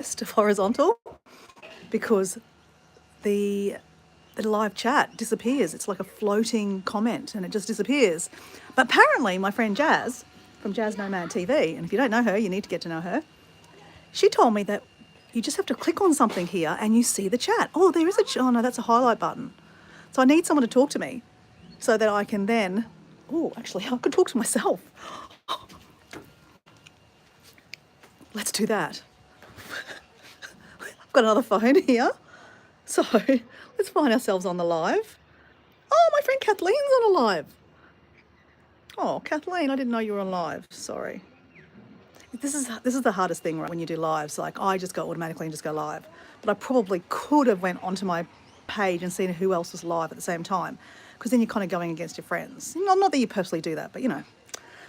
of horizontal because the live chat disappears. It's like a floating comment and it just disappears. But apparently my friend Jazz from Jazz Nomad TV, and if you don't know her, you need to get to know her, she told me that you just have to click on something here and you see the chat. Oh, there is oh no, that's a highlight button. So I need someone to talk to me so that I can then, oh, actually I could talk to myself. Let's do that. I've got another phone here. So let's find ourselves on the live. Oh, my friend Kathleen's on a live. Oh, Kathleen, I didn't know you were on live. Sorry. This is the hardest thing, right, when you do lives. Like, I just go automatically and just go live. But I probably could have went onto my page and seen who else was live at the same time, because then you're kind of going against your friends. Not that you personally do that, but you know.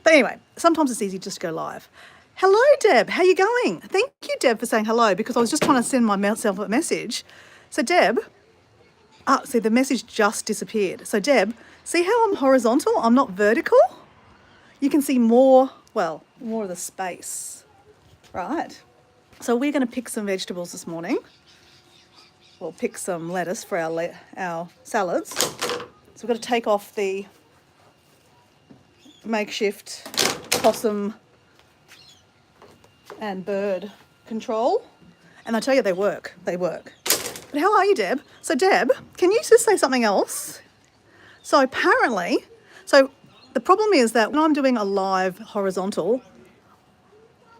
But anyway, sometimes it's easy just to go live. Hello, Deb. How you going? Thank you, Deb, for saying hello, because I was just trying to send myself a message. So, Deb, see, the message just disappeared. So, Deb, see how I'm horizontal? I'm not vertical? You can see more of the space, right? So we're going to pick some vegetables this morning. We'll pick some lettuce for our salads. So we've got to take off the makeshift possum and bird control. And I tell you, they work. They work. But how are you, Deb? So Deb, can you just say something else? So apparently, the problem is that when I'm doing a live horizontal,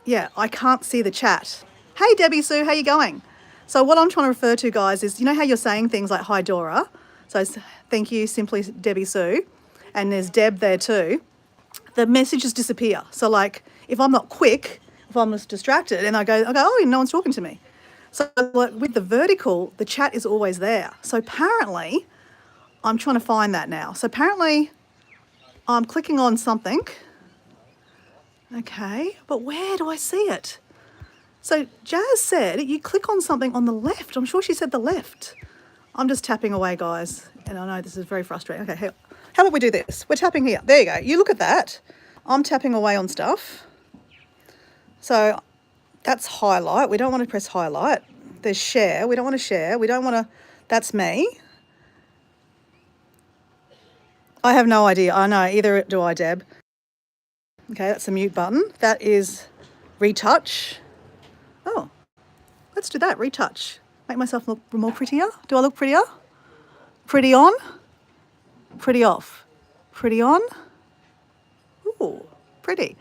I can't see the chat. Hey, Debbie Sue, how you going? So what I'm trying to refer to, guys, is, you know how you're saying things like, hi, Dora. So thank you, simply Debbie Sue. And there's Deb there too. The messages disappear. So like, if I'm not quick, if I'm just distracted and I go, oh, no one's talking to me. So like, with the vertical, the chat is always there. So apparently, I'm trying to find that now. So apparently, I'm clicking on something. Okay, but where do I see it? So Jazz said you click on something on the left. I'm sure she said the left. I'm just tapping away, guys. And I know this is very frustrating. Okay, how about we do this? We're tapping here. There you go. You look at that. I'm tapping away on stuff. So that's highlight. We don't want to press highlight. There's share. We don't want to share. We don't want to, that's me. I have no idea. I know, either do I, Deb. Okay, that's the mute button. That is retouch. Oh, let's do that, retouch. Make myself look more prettier. Do I look prettier? Pretty on, pretty off. Pretty on. Ooh, pretty.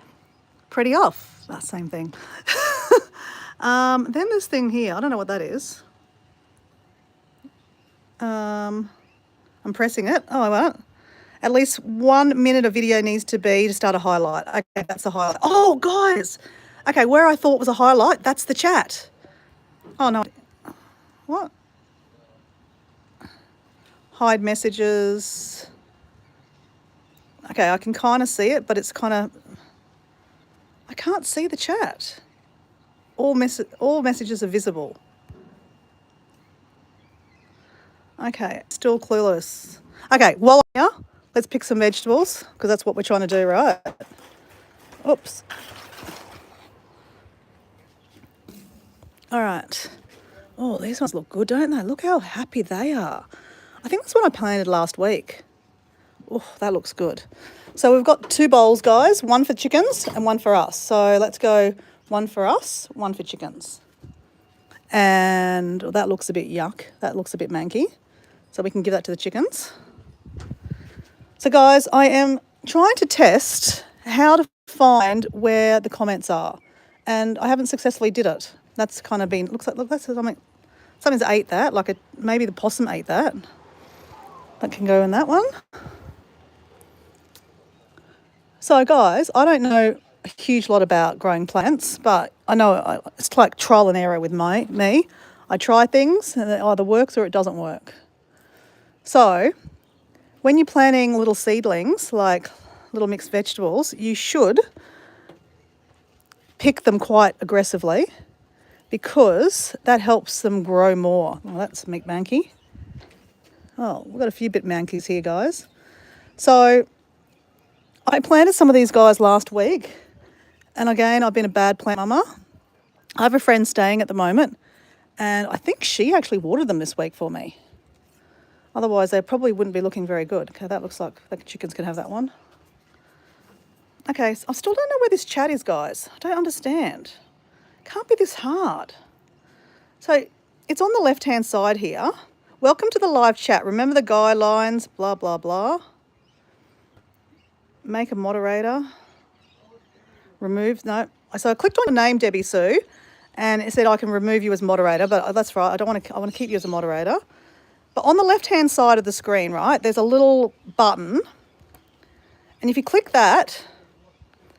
Pretty off. That same thing. Then this thing here, I don't know what that is. I'm pressing it. Oh, I won't. At least 1 minute of video needs to be to start a highlight. Okay, that's a highlight. Oh, guys. Okay, where I thought was a highlight, that's the chat. Oh, no. What? Hide messages. Okay, I can kind of see it, but it's kind of... I can't see the chat. All messages are visible. Okay, still clueless. Okay, while I'm here, let's pick some vegetables, because that's what we're trying to do, right? Oops. All right. Oh, these ones look good, don't they? Look how happy they are. I think that's what I planted last week. Oh, that looks good. So we've got 2 bowls, guys, one for chickens and one for us. So let's go one for us, one for chickens. And that looks a bit yuck. That looks a bit manky. So we can give that to the chickens. So guys, I am trying to test how to find where the comments are. And I haven't successfully did it. That's kind of been, look, that's something's ate that, like maybe the possum ate that. That can go in that one. So guys, I don't know a huge lot about growing plants, but I know it's like trial and error with me. I try things and it either works or it doesn't work. So when you're planting little seedlings, like little mixed vegetables, you should pick them quite aggressively because that helps them grow more. Well, that's Mick Manky. Oh, we've got a few bit mankies here, guys. So I planted some of these guys last week, and again, I've been a bad plant mama. I have a friend staying at the moment, and I think she actually watered them this week for me. Otherwise, they probably wouldn't be looking very good. Okay, that looks like the chickens can have that one. Okay, so I still don't know where this chat is, guys. I don't understand. Can't be this hard. So it's on the left-hand side here. Welcome to the live chat. Remember the guidelines, blah, blah, blah. Make a moderator. Remove, no. So I clicked on your name, Debbie Sue, and it said I can remove you as moderator, but that's right. I want to keep you as a moderator. But on the left-hand side of the screen, right, there's a little button. And if you click that,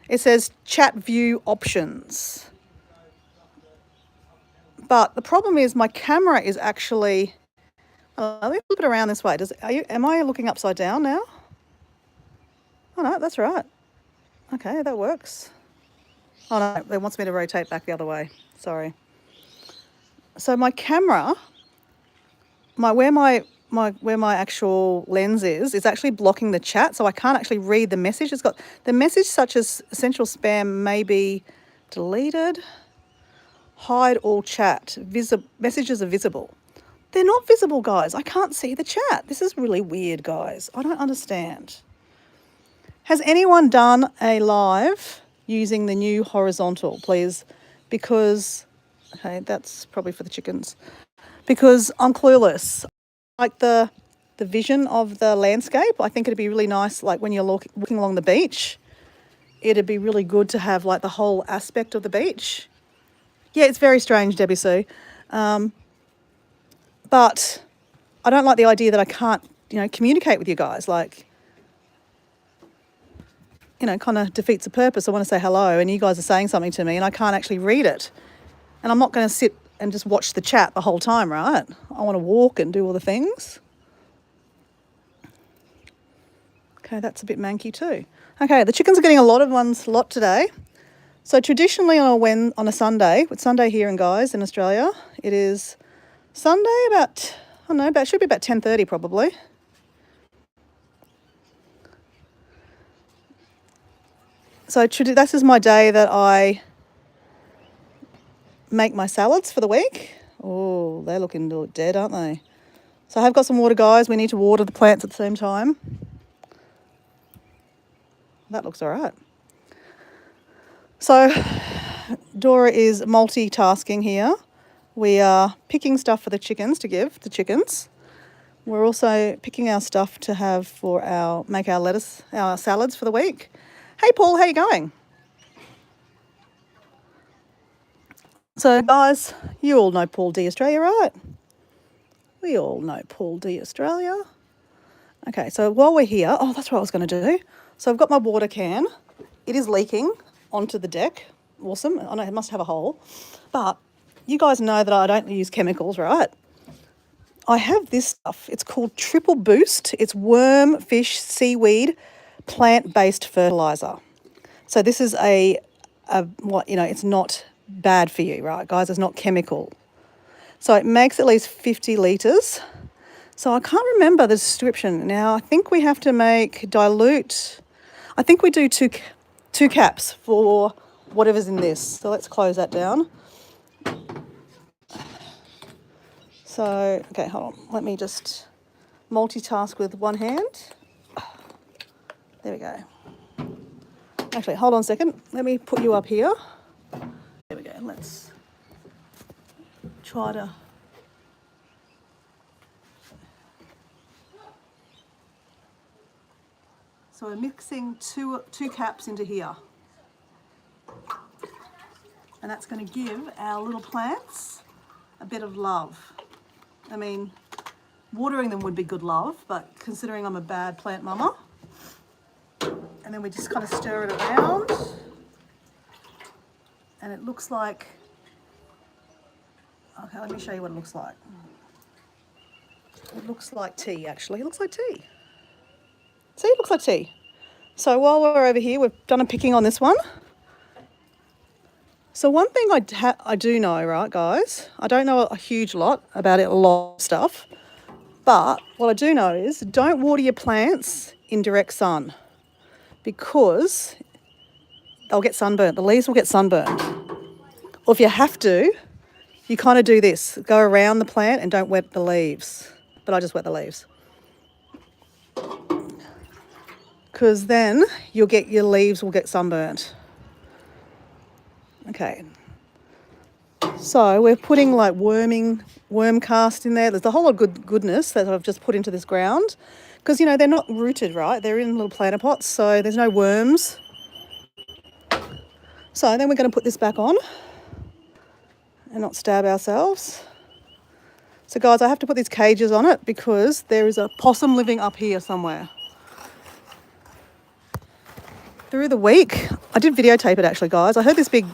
it says chat view options. But the problem is my camera is actually, let me flip it around this way. Am I looking upside down now? Oh no, that's right. Okay, that works. Oh no, it wants me to rotate back the other way. Sorry. So my camera, where my actual lens is actually blocking the chat, so I can't actually read the message. It's got the message such as essential spam may be deleted. Hide all chat. Messages are visible. They're not visible, guys. I can't see the chat. This is really weird, guys. I don't understand. Has anyone done a live using the new horizontal, please? Because, okay, that's probably for the chickens. Because I'm clueless. Like the vision of the landscape, I think it'd be really nice, like when you're walking along the beach, it'd be really good to have like the whole aspect of the beach. Yeah, it's very strange, Debbie Sue. But I don't like the idea that I can't, communicate with you guys. Like, kind of defeats the purpose. I want to say hello and you guys are saying something to me and I can't actually read it. And I'm not going to sit and just watch the chat the whole time, right? I want to walk and do all the things. Okay, that's a bit manky too. Okay, the chickens are getting a lot today. So traditionally on a Sunday, with Sunday here guys in Australia, it is Sunday about, it should be about 10:30 probably. So this is my day that I make my salads for the week. Oh, they're looking dead, aren't they? So I have got some water, guys. We need to water the plants at the same time. That looks all right. So Dora is multitasking here. We are picking stuff for the chickens to give the chickens. We're also picking our stuff to have for our salads for the week. Hey Paul, how you going? So guys, you all know Paul D Australia, right? We all know Paul D Australia. Okay, so while we're here, that's what I was going to do. So I've got my water can. It is leaking onto the deck. Awesome. I know it must have a hole. But you guys know that I don't use chemicals, right? I have this stuff. It's called Triple Boost. It's worm, fish, seaweed, plant-based fertilizer. So this is it's not bad for you, right, guys? It's not chemical. So it makes at least 50 litres. So I can't remember the description. Now, I think we have to dilute. I think we do two caps for whatever's in this. So let's close that down. So, okay, hold on. Let me just multitask with one hand. There we go. Actually, hold on a second. Let me put you up here. There we go. Let's try to... So we're mixing two caps into here. And that's going to give our little plants a bit of love. I mean, watering them would be good love, but considering I'm a bad plant mama, and then we just kind of stir it around, and it looks like, okay, let me show you what it looks like. It looks like tea, actually. It looks like tea. See, it looks like tea. So while we're over here, we've done a picking on this one. So one thing I do know, right, guys, I don't know a huge lot about it, a lot of stuff, but what I do know is don't water your plants in direct sun because they'll get sunburnt. The leaves will get sunburned. Or if you have to, you kind of do this. Go around the plant and don't wet the leaves. But I just wet the leaves. Because then your leaves will get sunburnt. Okay. So we're putting like worm cast in there. There's a whole lot of goodness that I've just put into this ground. Because, you know, they're not rooted, right? They're in little planter pots, so there's no worms. So then we're going to put this back on and not stab ourselves. So guys, I have to put these cages on it because there is a possum living up here somewhere. Through the week, I did videotape it actually, guys. I heard this big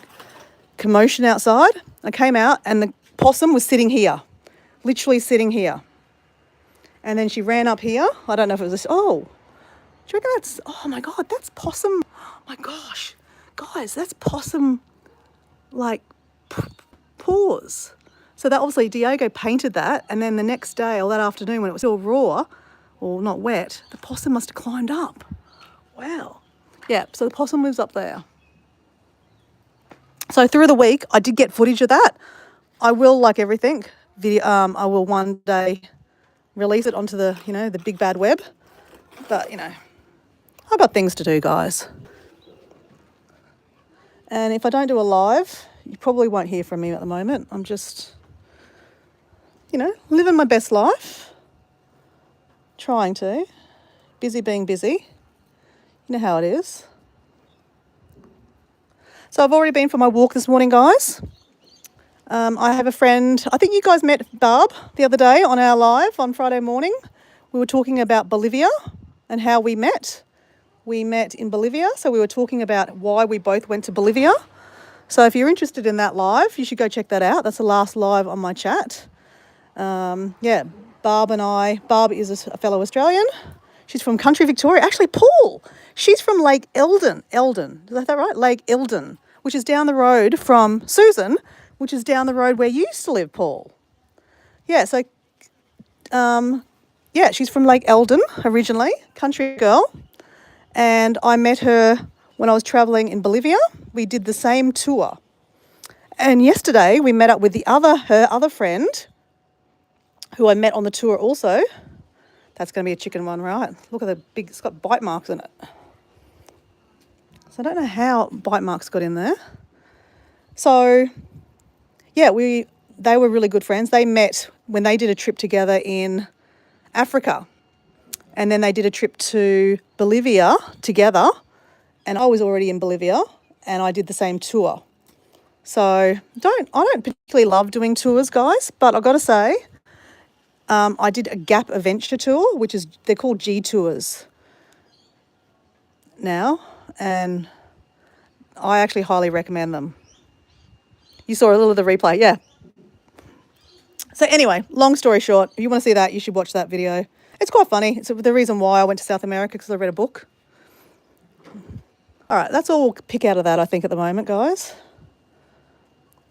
commotion outside. I came out and the possum was sitting here, literally sitting here. And then she ran up here. I don't know if it was this. Oh, do you reckon that's, oh my God, that's possum. Oh my gosh, guys, that's possum like paws. So that obviously Diego painted that. And then the next day or that afternoon when it was all raw or not wet, the possum must have climbed up. Wow. Yeah, so the possum lives up there. So through the week, I did get footage of that. I will, like everything, I will one day release it onto the, you know, the big bad web. But, you know, I've got things to do, guys. And if I don't do a live, you probably won't hear from me at the moment. I'm just, you know, living my best life. Trying to. Busy being busy. You know how it is. So I've already been for my walk this morning, guys. I have a friend, I think you guys met Barb the other day on our live on Friday morning. We were talking about Bolivia and how we met. We met in Bolivia, so we were talking about why we both went to Bolivia. So if you're interested in that live, you should go check that out. That's the last live on my chat. Yeah, Barb is a fellow Australian. She's from country Victoria. Actually, Paul, she's from Lake Eldon. Is that right? Lake Eldon, which is down the road from Susan, which is down the road where you used to live, Paul. Yeah, so, yeah, she's from Lake Eldon originally, country girl. And I met her when I was travelling in Bolivia. We did the same tour. And yesterday we met up with her other friend, who I met on the tour also. That's going to be a chicken one, right? Look at the big, it's got bite marks in it. So I don't know how bite marks got in there. So, yeah, they were really good friends. They met when they did a trip together in Africa. And then they did a trip to Bolivia together. And I was already in Bolivia and I did the same tour. So I don't particularly love doing tours, guys, but I've got to say, I did a Gap Adventure tour, they're called G Tours now, and I actually highly recommend them. You saw a little of the replay, yeah. So anyway, long story short, if you want to see that, you should watch that video. It's quite funny. It's the reason why I went to South America, because I read a book. All right, that's all we'll pick out of that, I think, at the moment, guys.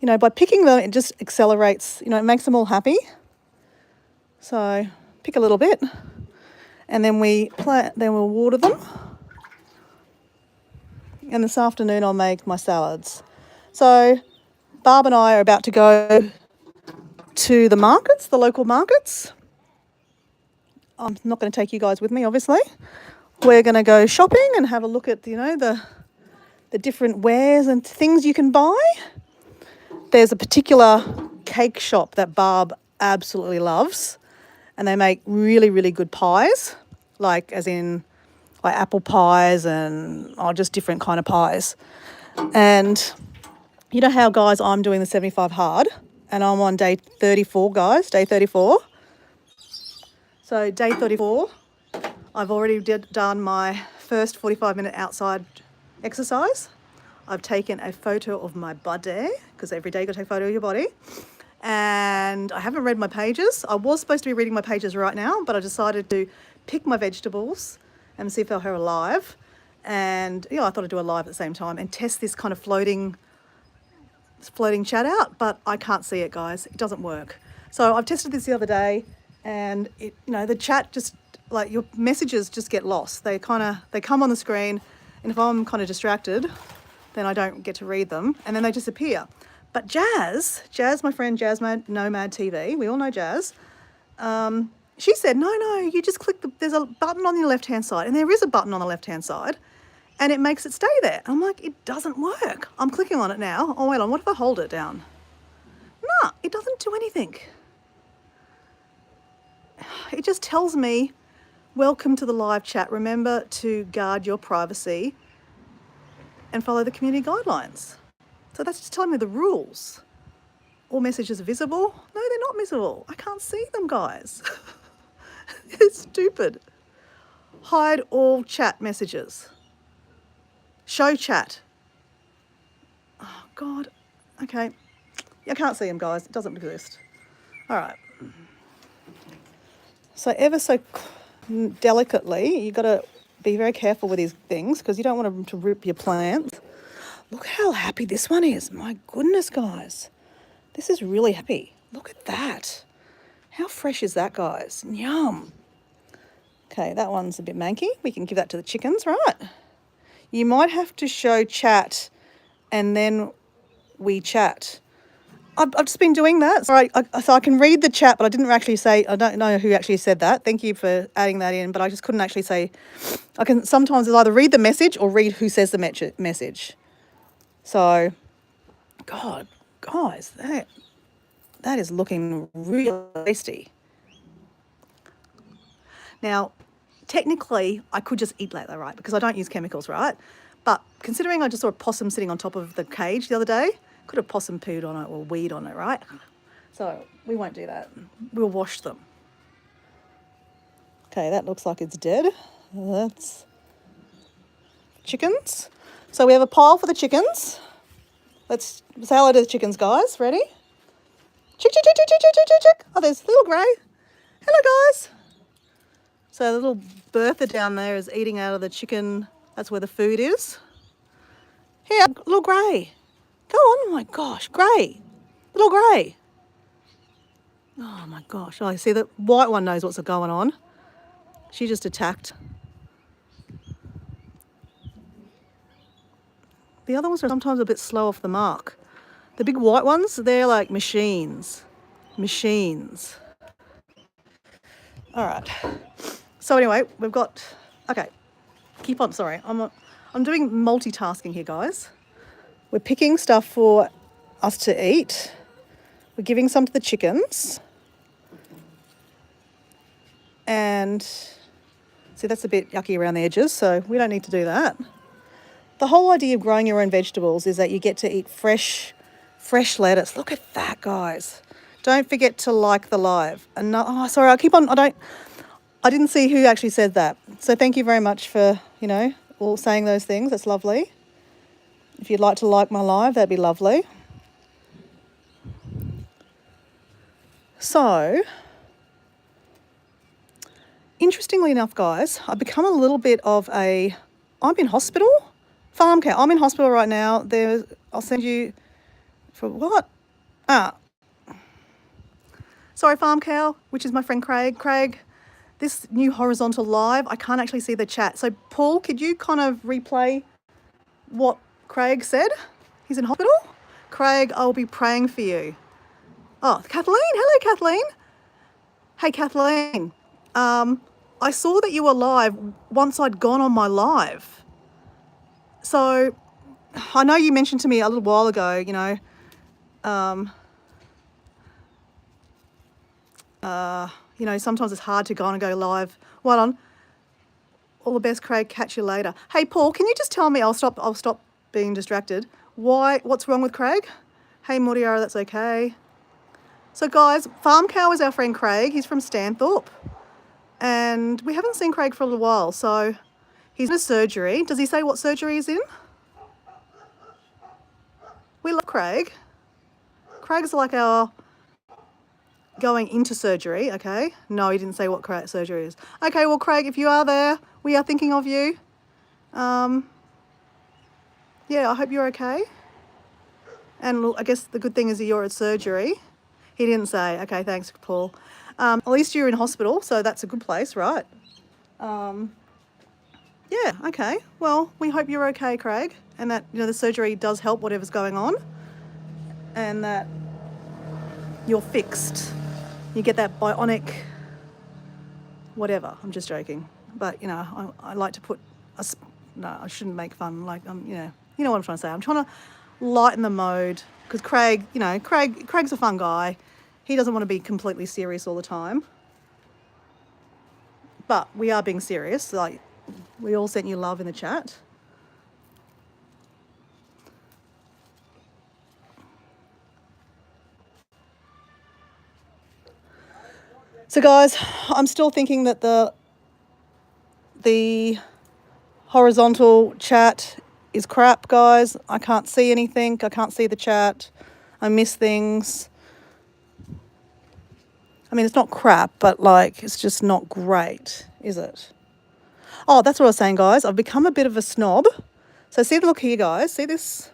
You know, by picking them, it just accelerates, you know, it makes them all happy. So pick a little bit, and then we'll water them. And this afternoon I'll make my salads. So Barb and I are about to go to the markets, the local markets. I'm not going to take you guys with me, obviously. We're going to go shopping and have a look at, you know, the different wares and things you can buy. There's a particular cake shop that Barb absolutely loves, and they make really, really good pies, like apple pies and just different kind of pies. And you know how, guys, I'm doing the 75 hard, and I'm on day 34, guys, day 34. So day 34, I've already done my first 45-minute outside exercise. I've taken a photo of my body, because every day you got to take a photo of your body. And I haven't read my pages. I was supposed to be reading my pages right now, but I decided to pick my vegetables and see if they're alive. And yeah, I thought I'd do a live at the same time and test this kind of floating chat out, but I can't see it, guys. It doesn't work. So I've tested this the other day, and it, you know, the chat just, like, your messages just get lost. They come on the screen, and if I'm kind of distracted, then I don't get to read them, and then they disappear. But Jazz, my friend Jazz Nomad TV, we all know Jazz. She said, no, you just click there's a button on your left-hand side, and there is a button on the left-hand side, and it makes it stay there. I'm like, it doesn't work. I'm clicking on it now. Oh, wait on, what if I hold it down? No, it doesn't do anything. It just tells me, welcome to the live chat. Remember to guard your privacy and follow the community guidelines. So that's just telling me the rules. All messages are visible. No, they're not visible. I can't see them, guys. It's stupid. Hide all chat messages. Show chat. Oh, God. Okay. I can't see them, guys. It doesn't exist. All right. So ever so delicately, you've got to be very careful with these things because you don't want them to rip your plants. Look how happy this one is. My goodness, guys. This is really happy. Look at that. How fresh is that, guys? Yum. Okay, that one's a bit manky. We can give that to the chickens, right? You might have to show chat and then we chat. I've just been doing that. So I can read the chat, but I didn't actually say, I don't know who actually said that. Thank you for adding that in, but I just couldn't actually say. I can sometimes either read the message or read who says the message. So, God, guys, that is looking really tasty. Now, technically, I could just eat like that, right? Because I don't use chemicals, right? But considering I just saw a possum sitting on top of the cage the other day, could have possum pooed on it or weed on it, right? So we won't do that. We'll wash them. Okay, that looks like it's dead. That's chickens. So we have a pile for the chickens. Let's say hello to the chickens, guys. Ready? Chick, chick, chick, chick, chick, chick, chick, chick. Oh, there's little Grey. Hello, guys. So the little Bertha down there is eating out of the chicken. That's where the food is. Here, little Grey. Go on. Oh, my gosh. Grey. Little Grey. Oh, my gosh. Oh, see, the white one knows what's going on. She just attacked. The other ones are sometimes a bit slow off the mark. The big white ones, they're like machines. Machines. All right. So anyway, we've got, okay, keep on, sorry. I'm doing multitasking here, guys. We're picking stuff for us to eat. We're giving some to the chickens. And see, that's a bit yucky around the edges, so we don't need to do that. The whole idea of growing your own vegetables is that you get to eat fresh lettuce. Look at that, guys. Don't forget to like the live. Oh, sorry, I didn't see who actually said that. So thank you very much for, all saying those things. That's lovely. If you'd like to like my live, that'd be lovely. So, interestingly enough, guys, I've become a little bit of I'm in hospital. Farm cow. I'm in hospital right now. I'll send you for what? Sorry, farm cow, which is my friend Craig. Craig, this new horizontal live, I can't actually see the chat. So Paul, could you kind of replay what Craig said? He's in hospital. Craig, I'll be praying for you. Oh, Kathleen. Hello, Kathleen. Hey, Kathleen. I saw that you were live once I'd gone on my live. So I know you mentioned to me a little while ago, sometimes it's hard to go live. Well done. All the best, Craig. Catch you later. Hey, Paul, can you just tell me, I'll stop being distracted. What's wrong with Craig? Hey, Moriara, that's okay. So guys, Farm Cow is our friend Craig. He's from Stanthorpe. And we haven't seen Craig for a little while, so he's in a surgery. Does he say what surgery he's in? We love Craig. Craig's like our going into surgery, okay? No, he didn't say what surgery is. Okay, well, Craig, if you are there, we are thinking of you. Yeah, I hope you're okay. And look, I guess the good thing is that you're at surgery. He didn't say. Okay, thanks, Paul. At least you're in hospital, so that's a good place, right? Yeah, okay. Well, we hope you're okay, Craig, and that, the surgery does help whatever's going on. and that you're fixed. You get that bionic whatever. I'm just joking. But, you know, I like to put no, I shouldn't make fun. Like, you know what I'm trying to say. I'm trying to lighten the mode because Craig's a fun guy. He doesn't want to be completely serious all the time. But we are being serious. Like, we all sent you love in the chat. So guys, I'm still thinking that the horizontal chat is crap, guys. I can't see anything. I can't see the chat. I miss things. I mean, it's not crap, but like, it's just not great, is it? Oh, that's what I was saying, guys. I've become a bit of a snob. So see, look here, guys. See this?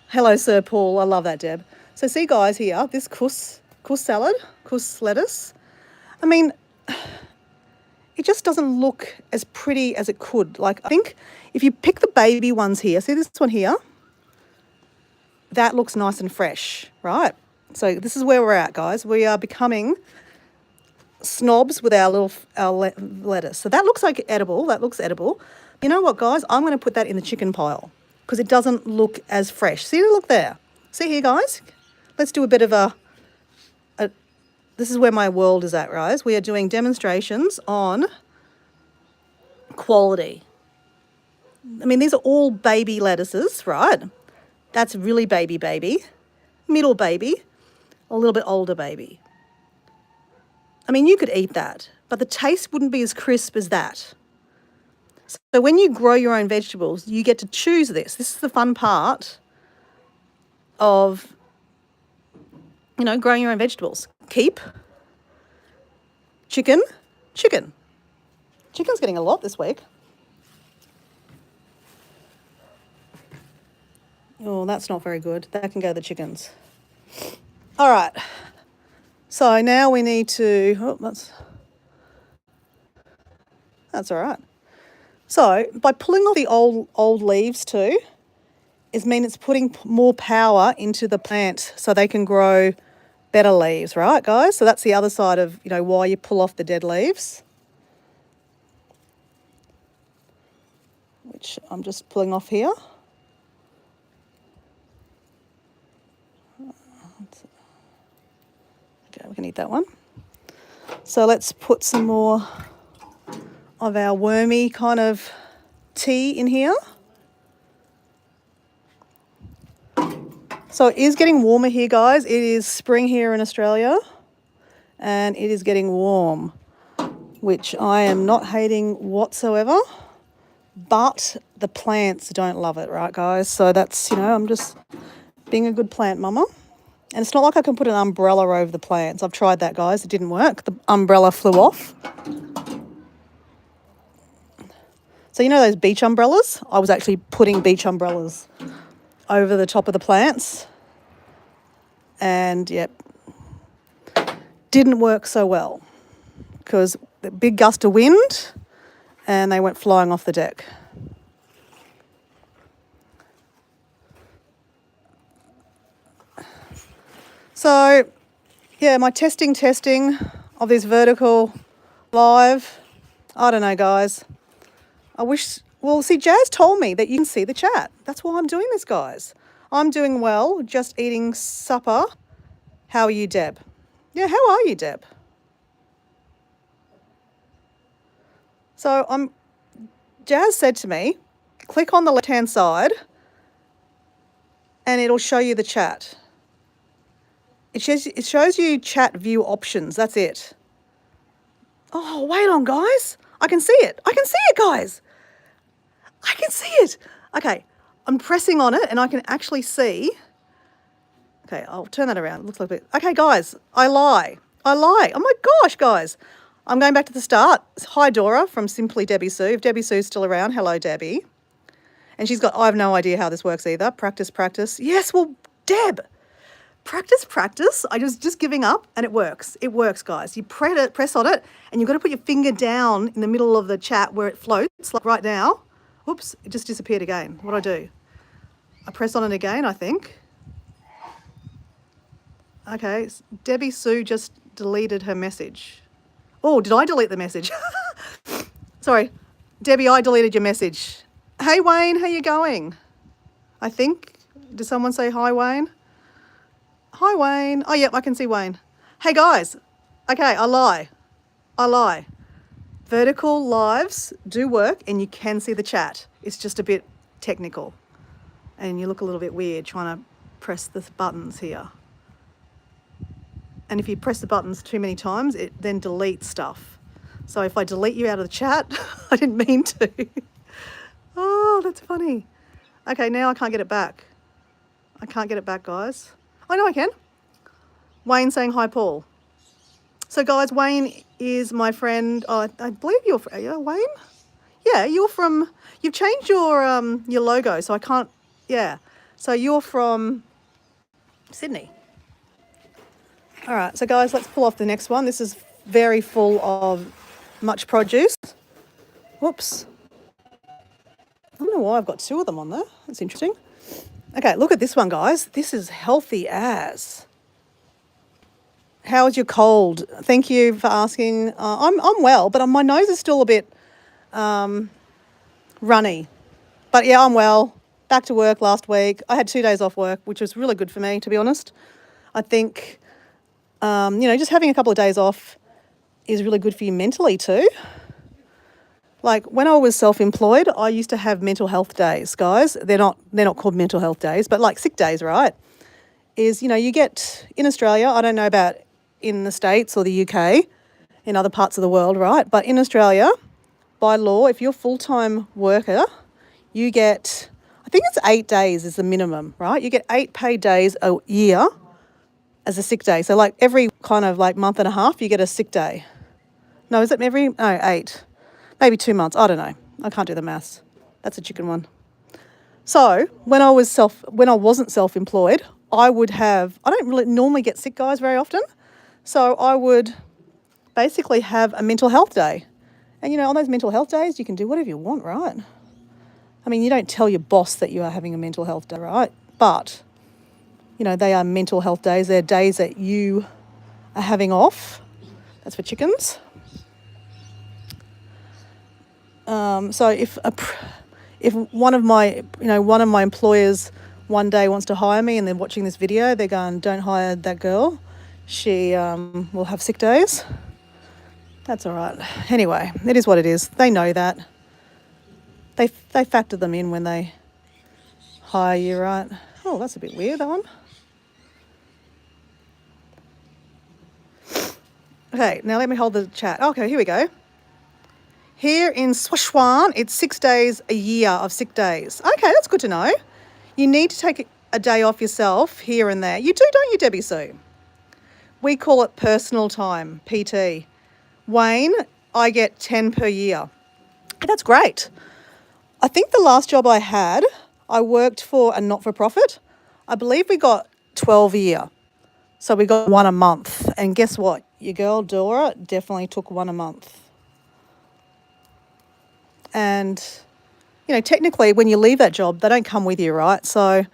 Hello, Sir Paul. I love that, Deb. So see, guys, here, this couscous salad, couscous lettuce. I mean, it just doesn't look as pretty as it could. Like, I think if you pick the baby ones here, see this one here? That looks nice and fresh, right? So this is where we're at, guys. We are becoming snobs with our lettuce. So that looks like edible. That looks edible. You know what, guys? I'm going to put that in the chicken pile because it doesn't look as fresh. See, look there. See here, guys? Let's do a bit of a this is where my world is at, guys. We are doing demonstrations on quality. I mean, these are all baby lettuces, right? That's really baby, middle baby, a little bit older baby. I mean, you could eat that, but the taste wouldn't be as crisp as that. So when you grow your own vegetables, you get to choose this. This is the fun part of, you know, growing your own vegetables. Keep chicken. Chicken's getting a lot this week. Oh, that's not very good. That can go to the chickens. All right. So now we need to, that's all right. So by pulling off the old leaves too, it's putting more power into the plant so they can grow better leaves, right, guys? So that's the other side of, you know, why you pull off the dead leaves, which I'm just pulling off here. Okay, we can eat that one. So let's put some more of our wormy kind of tea in here. So it is getting warmer here, guys. It is spring here in Australia and it is getting warm, which I am not hating whatsoever, but the plants don't love it, right, guys? So that's, you know, I'm just being a good plant mama. And it's not like I can put an umbrella over the plants. I've tried that, guys. It didn't work. The umbrella flew off. So you know those beach umbrellas? I was actually putting beach umbrellas over the top of the plants. And, yep, didn't work so well because the big gust of wind and they went flying off the deck. So, yeah, my testing of this vertical live, I don't know, guys. I wish, well, see, Jazz told me that you can see the chat. That's why I'm doing this, guys. I'm doing well, just eating supper. How are you, Deb? Yeah, how are you, Deb? So Jazz said to me, click on the left-hand side and it'll show you the chat. It shows you chat view options. That's it. Oh, wait on, guys. I can see it. I can see it, guys. I can see it. Okay, I'm pressing on it and I can actually see. Okay, I'll turn that around. It looks like a bit. Okay, guys, I lie. Oh my gosh, guys. I'm going back to the start. Hi, Dora from Simply Debbie Sue. If Debbie Sue's still around, hello, Debbie. And she's got, I have no idea how this works either. Practice. Yes, well, Deb, practice. I was just giving up and it works. It works, guys. You press on it and you've got to put your finger down in the middle of the chat where it floats, like right now. Oops, it just disappeared again. What do? I press on it again, I think. Okay, Debbie Sue just deleted her message. Oh, did I delete the message? Sorry, Debbie, I deleted your message. Hey, Wayne, how you going? I think. Did someone say hi, Wayne? Hi, Wayne. Oh, yep, I can see Wayne. Hey, guys. Okay, I lie. Vertical lives do work and you can see the chat. It's just a bit technical and you look a little bit weird trying to press the buttons here. And if you press the buttons too many times, it then deletes stuff. So if I delete you out of the chat, I didn't mean to. Oh, that's funny. Okay, now I can't get it back. I can't get it back, guys. I know I can. Wayne saying hi, Paul. So, guys, Wayne is my friend. Oh, I believe you're Wayne? Yeah, you've changed your logo, so I can't, yeah. So you're from Sydney. All right, so guys, let's pull off the next one. This is very full of much produce. Whoops. I don't know why I've got two of them on there. That's interesting. Okay, look at this one, guys. This is healthy as. How's your cold? Thank you for asking. I'm well, but my nose is still a bit runny. But yeah, I'm well. Back to work last week. I had 2 days off work, which was really good for me, to be honest. I think, just having a couple of days off is really good for you mentally too. Like when I was self-employed, I used to have mental health days, guys. They're not called mental health days, but like sick days, right? You get in Australia, I don't know about in the States or the UK, in other parts of the world, right? But in Australia, by law, if you're a full-time worker, you get, I think it's 8 days is the minimum, right? You get 8 paid days a year as a sick day. So like every kind of like month and a half, you get a sick day. No, is it every? No, 8. Maybe 2 months. I don't know. I can't do the maths. That's a chicken one. So when I wasn't self-employed, I don't really normally get sick, guys, very often. So I would basically have a mental health day. And on those mental health days, you can do whatever you want, right? I mean, you don't tell your boss that you are having a mental health day, right? But, they are mental health days. They're days that you are having off. That's for chickens. So if one of my employers one day wants to hire me and they're watching this video, they're going, don't hire that girl. She will have sick days. That's all right. Anyway, it is what it is. They know that. They factor them in when they hire you, right? Oh, that's a bit weird, that one. Okay, now let me hold the chat. Okay, here we go. Here in Sichuan, it's 6 days a year of sick days. Okay, that's good to know. You need to take a day off yourself here and there. You do, don't you, Debbie Sue? We call it personal time, PT. Wayne, I get 10 per year. That's great. I think the last job I had, I worked for a not-for-profit. I believe we got 12 a year. So we got 1 a month. And guess what? Your girl, Dora, definitely took 1 a month. And, technically when you leave that job, they don't come with you, right? So,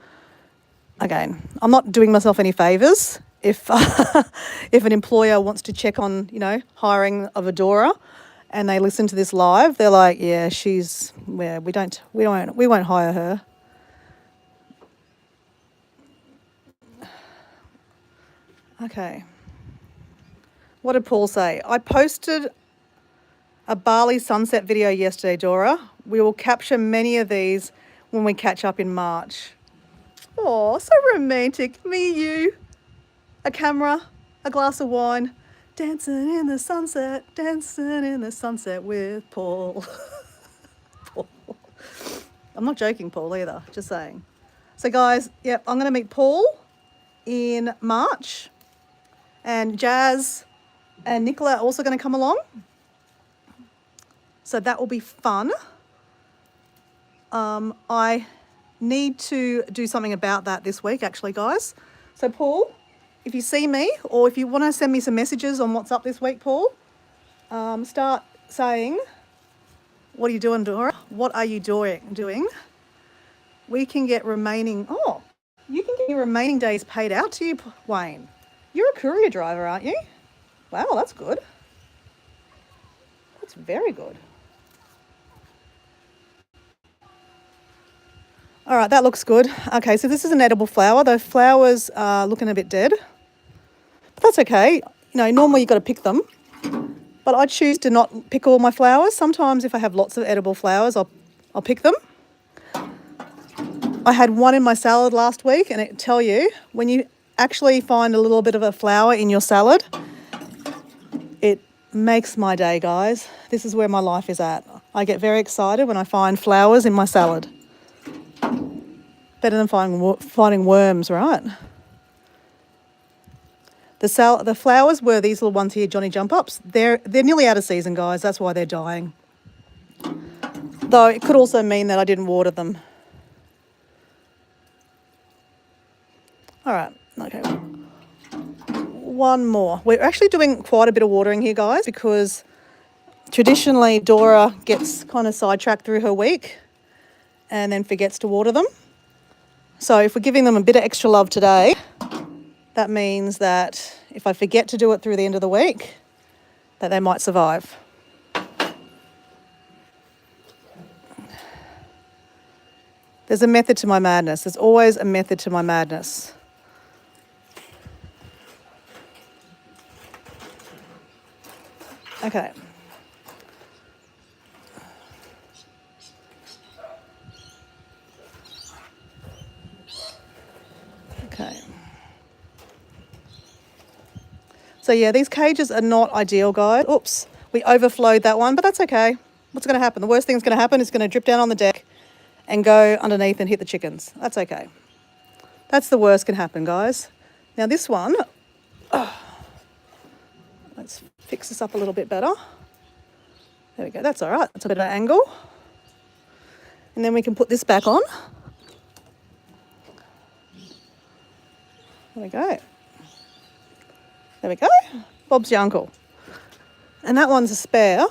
again, I'm not doing myself any favours. If an employer wants to check on, hiring of a Dora and they listen to this live, they're like, yeah, we won't hire her. Okay. What did Paul say? I posted a Bali sunset video yesterday, Dora. We will capture many of these when we catch up in March. Oh, so romantic. Me, you, a camera, a glass of wine, dancing in the sunset with Paul. Paul. I'm not joking, Paul, either. Just saying. So, guys, yep, I'm going to meet Paul in March. And Jazz and Nicola are also going to come along. So that will be fun. I need to do something about that this week, actually, guys. So, Paul, if you see me or if you want to send me some messages on WhatsApp this week, Paul, start saying, what are you doing, Dora? What are you doing? We can get you can get your remaining days paid out to you, Wayne. You're a courier driver, aren't you? Wow, that's good. That's very good. All right, that looks good. Okay, so this is an edible flower. The flowers are looking a bit dead, but that's okay. You know, normally you've got to pick them, but I choose to not pick all my flowers. Sometimes if I have lots of edible flowers, I'll pick them. I had one in my salad last week, and I tell you, when you actually find a little bit of a flower in your salad, it makes my day, guys. This is where my life is at. I get very excited when I find flowers in my salad. Better than finding worms, right? The flowers were these little ones here, Johnny Jump Ups. They're nearly out of season, guys. That's why they're dying. Though it could also mean that I didn't water them. All right, okay. One more. We're actually doing quite a bit of watering here, guys, because traditionally Dora gets kind of sidetracked through her week and then forgets to water them. So if we're giving them a bit of extra love today, that means that if I forget to do it through the end of the week, that they might survive. There's a method to my madness. There's always a method to my madness. Okay. Okay. So yeah, these cages are not ideal, guys. Oops, we overflowed that one, but that's okay. What's going to happen? The worst thing that's going to happen is it's going to drip down on the deck and go underneath and hit the chickens. That's okay. That's the worst can happen, guys. Now this one, let's fix this up a little bit better. There we go, that's all right. That's a better angle. And then we can put this back on. There we go. There we go. Bob's your uncle. And that one's a spare.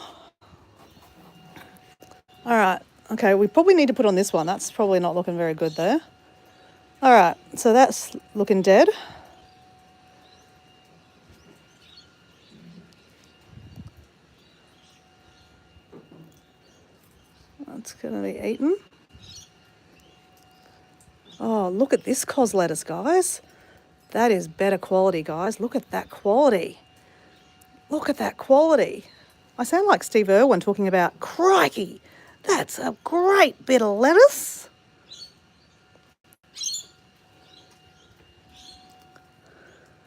All right. Okay, we probably need to put on this one. That's probably not looking very good there. All right, so that's looking dead. That's going to be eaten. Oh, look at this cos lettuce, guys. That is better quality, guys. Look at that quality. Look at that quality. I sound like Steve Irwin talking about, crikey, that's a great bit of lettuce.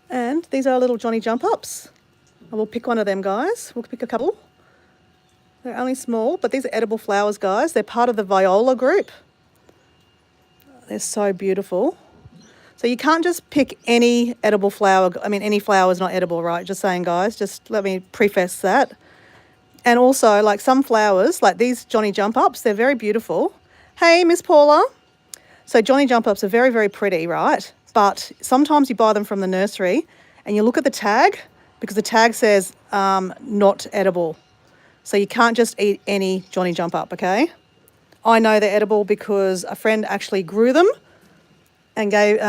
And these are little Johnny Jump Ups. I will pick one of them, guys. We'll pick a couple. They're only small, but these are edible flowers, guys. They're part of the viola group. They're so beautiful. So you can't just pick any edible flower. I mean, any flower is not edible, right? Just saying, guys. Just let me preface that. And also, like some flowers, like these Johnny Jump Ups, they're very beautiful. Hey, Miss Paula. So Johnny Jump Ups are very, very pretty, right? But sometimes you buy them from the nursery and you look at the tag because the tag says not edible. So you can't just eat any Johnny Jump Up, okay? I know they're edible because a friend actually grew them and gave,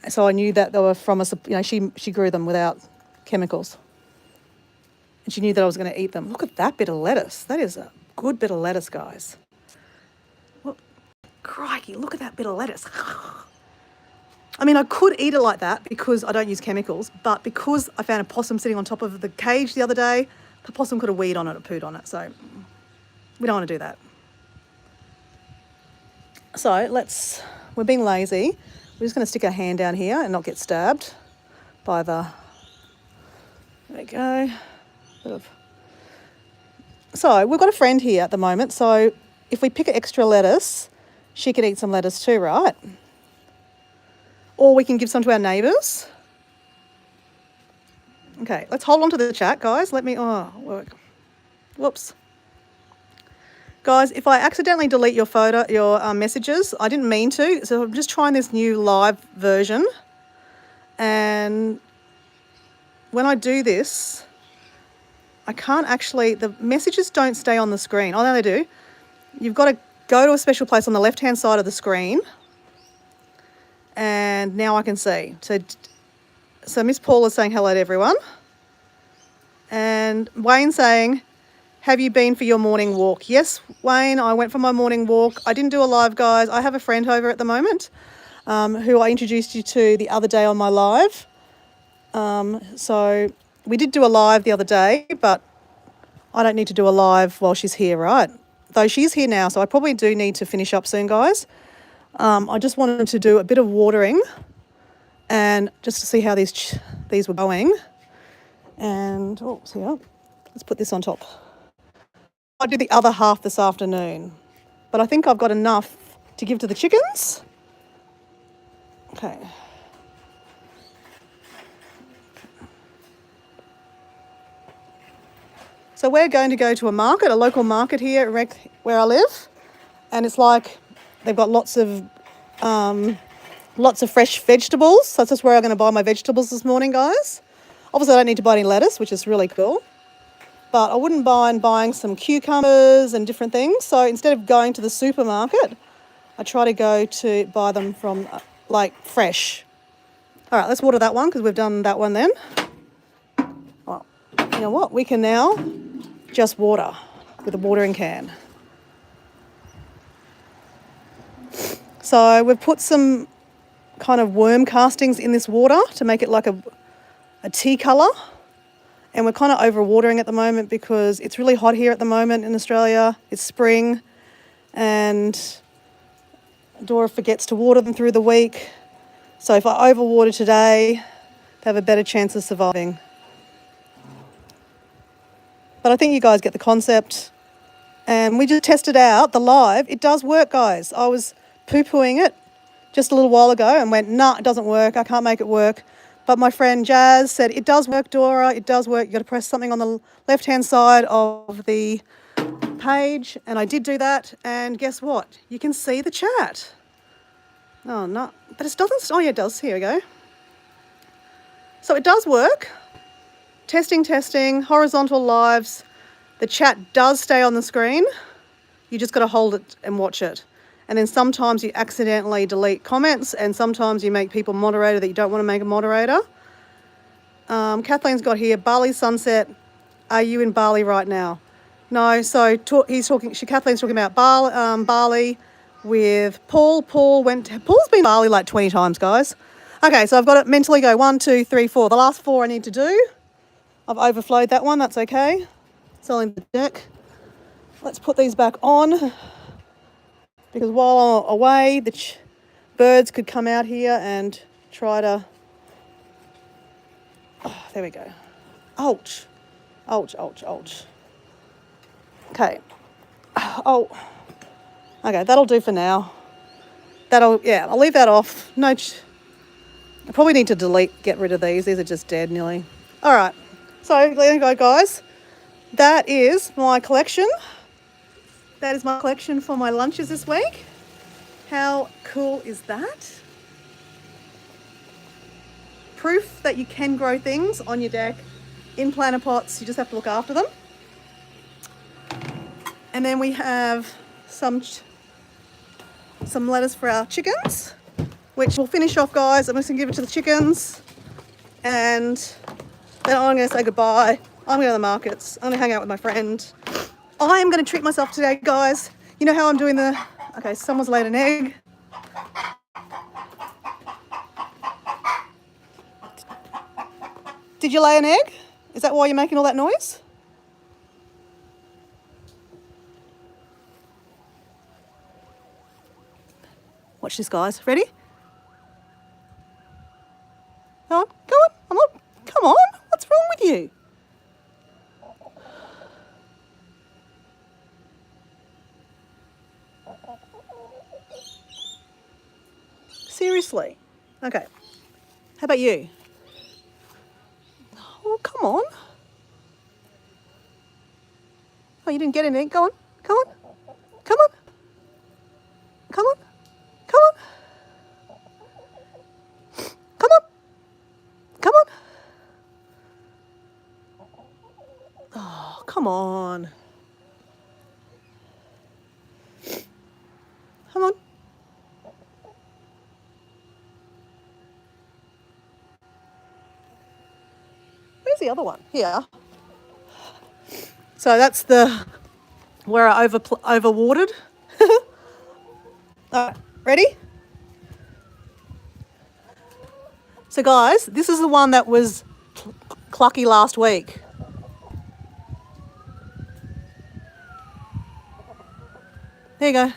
so I knew that they were from she grew them without chemicals. And she knew that I was going to eat them. Look at that bit of lettuce. That is a good bit of lettuce, guys. Well, crikey, look at that bit of lettuce. I mean, I could eat it like that because I don't use chemicals, but because I found a possum sitting on top of the cage the other day, the possum could have weed on it or pooed on it, so we don't want to do that. So we're being lazy. We're just going to stick our hand down here and not get stabbed by there we go. So we've got a friend here at the moment, so if we pick extra lettuce, she can eat some lettuce too, right? Or we can give some to our neighbours. Okay, let's hold on to the chat, guys. Work. Whoops. Guys, if I accidentally delete your messages, I didn't mean to. So I'm just trying this new live version. And when I do this, I can't actually, the messages don't stay on the screen. Oh, no, they do. You've got to go to a special place on the left-hand side of the screen. And now I can see. so Miss Paula's saying hello to everyone. And Wayne saying, have you been for your morning walk? Yes, Wayne, I went for my morning walk. I didn't do a live, guys. I have a friend over at the moment who I introduced you to the other day on my live. So we did do a live the other day, but I don't need to do a live while she's here, right? Though she's here now, so I probably do need to finish up soon, guys. I just wanted to do a bit of watering and just to see how these were going. And, oh, see, let's put this on top. I'll do the other half this afternoon, but I think I've got enough to give to the chickens. Okay. So we're going to go to a market, a local market here where I live, and it's like they've got lots of fresh vegetables. So that's just where I'm going to buy my vegetables this morning, guys. Obviously, I don't need to buy any lettuce, which is really cool. But I wouldn't mind buying some cucumbers and different things. So instead of going to the supermarket, I try to go to buy them from like fresh. All right, let's water that one because we've done that one then. Well, you know what? We can now just water with a watering can. So we've put some kind of worm castings in this water to make it like a tea colour. And we're kind of overwatering at the moment because it's really hot here at the moment in Australia. It's spring and Dora forgets to water them through the week. So if I overwater today, they have a better chance of surviving. But I think you guys get the concept. And we just tested out the live. It does work, guys. I was poo-pooing it just a little while ago and went, nah, it doesn't work. I can't make it work. But my friend Jazz said, it does work, Dora. It does work. You've got to press something on the left-hand side of the page. And I did do that. And guess what? You can see the chat. Oh, no. But it doesn't. Oh, yeah, it does. Here we go. So it does work. Testing, horizontal lives. The chat does stay on the screen. You just got to hold it and watch it. And then sometimes you accidentally delete comments and sometimes you make people moderator that you don't want to make a moderator. Kathleen's got here, Bali sunset. Are you in Bali right now? No, so Kathleen's talking about Bali with Paul. Paul's been to Bali like 20 times, guys. Okay, so I've got to mentally go 1, 2, 3, 4. The last 4 I need to do. I've overflowed that one, that's okay. It's all in the deck. Let's put these back on. Because while I'm away, the birds could come out here and try to... Oh, there we go. Ouch. Ouch, ouch, ouch. Okay. Oh. Okay, that'll do for now. I'll leave that off. No, I probably need to get rid of these. These are just dead nearly. All right. So, there you go, guys. That is my collection. That is my collection for my lunches this week. How cool is that? Proof that you can grow things on your deck in planter pots. You just have to look after them. And then we have some lettuce for our chickens, which we'll finish off, guys. I'm just gonna give it to the chickens. And then I'm gonna say goodbye. I'm going to the markets. I'm gonna hang out with my friend. I am going to treat myself today, guys. You know how I'm doing okay, someone's laid an egg. Did you lay an egg? Is that why you're making all that noise? Watch this, guys. Ready? Come on. Come on. What's wrong with you? Seriously. Okay. How about you? Oh, come on. Oh, you didn't get anything? Go on. Come on. Come on. Come on. Come on. Come on. Come on. Oh, come on. Come on. the other one? Here. So that's where I overwatered. All right, ready? So guys, this is the one that was clucky last week. There you go.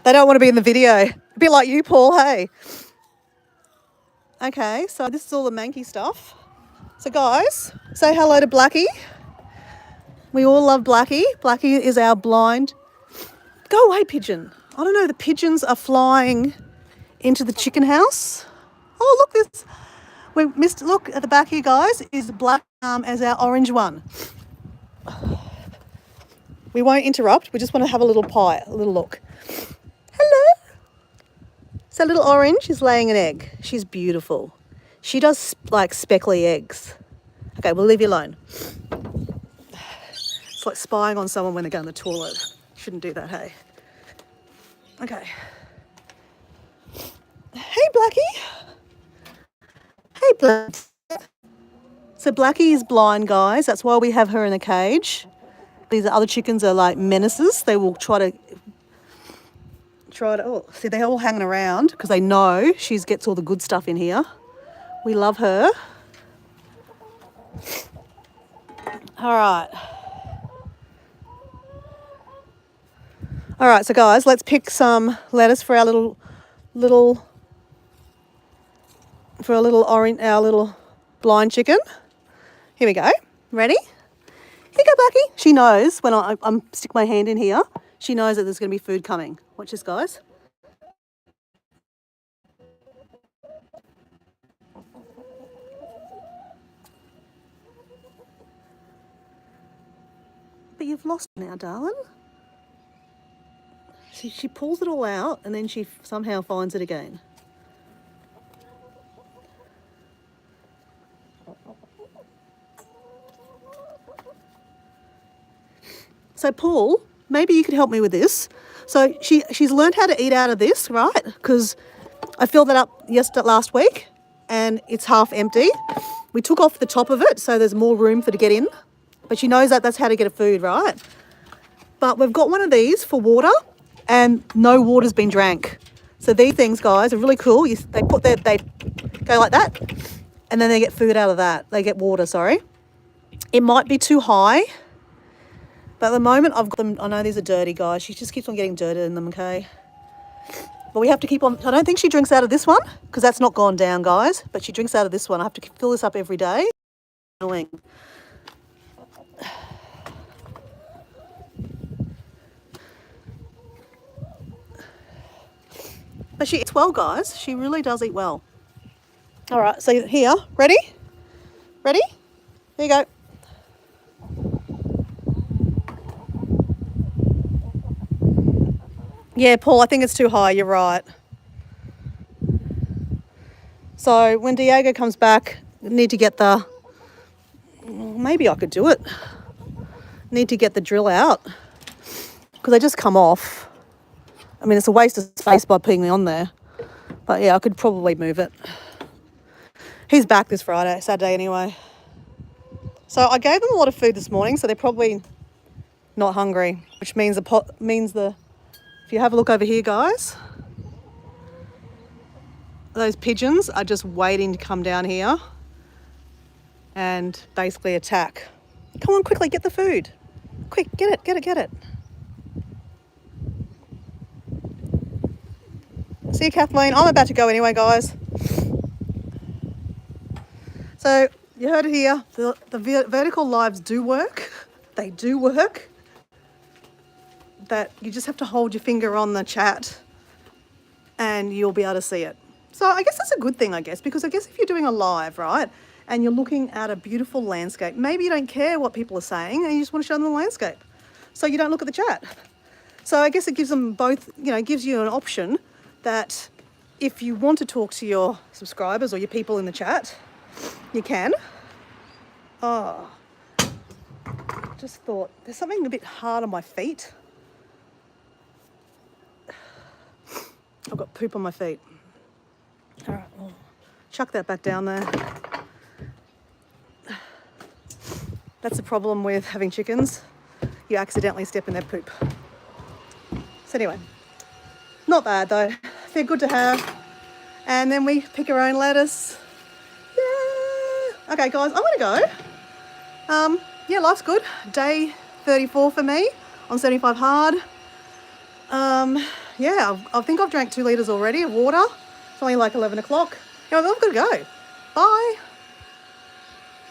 They don't want to be in the video. A bit like you, Paul, hey? Okay, so this is all the manky stuff. So guys, say hello to Blackie. We all love Blackie. Blackie is our blind. Go away, pigeon. I don't know, the pigeons are flying into the chicken house. Oh, look, look at the back here, guys, is black as our orange one. We won't interrupt. We just want to have a little look. Hello. So little orange is laying an egg. She's beautiful. She does like speckly eggs. Okay, we'll leave you alone. It's like spying on someone when they go in the toilet. Shouldn't do that, hey? Okay. Hey, Blackie. Hey, Blackie. So Blackie is blind, guys. That's why we have her in a cage. These other chickens are like menaces. They will try to, oh, see, they're all hanging around because they know she gets all the good stuff in here. We love her. All right. All right, so guys, let's pick some lettuce for our little blind chicken. Here we go. Ready? Here you go, Blackie. She knows when I'm stick my hand in here. She knows that there's going to be food coming. Watch this, guys. But you've lost it now, darling. See, she pulls it all out and then she somehow finds it again. So Paul, maybe you could help me with this. So she's learned how to eat out of this, right? Because I filled that up last week and it's half empty. We took off the top of it so there's more room for her to get in. But she knows that that's how to get her food, right? But we've got one of these for water and no water's been drank. So these things, guys, are really cool. They go like that and then they get food out of that. They get water, sorry. It might be too high. But at the moment, I've got them. I know these are dirty, guys. She just keeps on getting dirt in them, okay? But we have to keep on. I don't think she drinks out of this one because that's not gone down, guys. But she drinks out of this one. I have to fill this up every day. But she eats well, guys. She really does eat well. All right, so here, ready? Ready? There you go. Yeah, Paul, I think it's too high. You're right. So when Diego comes back, need to get maybe I could do it. Need to get the drill out because they just come off. I mean, it's a waste of space by putting me on there. But yeah, I could probably move it. He's back this Saturday anyway. So I gave them a lot of food this morning, so they're probably not hungry, which means if you have a look over here, guys, those pigeons are just waiting to come down here and basically attack. Come on, quickly, get the food. Quick, get it. See you, Kathleen. I'm about to go anyway, guys. So you heard it here. The vertical lives do work. They do work. That you just have to hold your finger on the chat and you'll be able to see it. So I guess that's a good thing, because I guess if you're doing a live, right, and you're looking at a beautiful landscape, maybe you don't care what people are saying and you just want to show them the landscape. So you don't look at the chat. So I guess it gives them both, gives you an option that if you want to talk to your subscribers or your people in the chat, you can. Oh, just thought there's something a bit hard on my feet. I've got poop on my feet. All right, well, chuck that back down there. That's the problem with having chickens. You accidentally step in their poop. So anyway, not bad though. They're good to have. And then we pick our own lettuce. Yeah. Okay, guys, I'm gonna go. Yeah, life's good. Day 34 for me on 75 hard. Yeah, I think I've drank 2 litres already of water. It's only like 11 o'clock. I've got to go. Bye.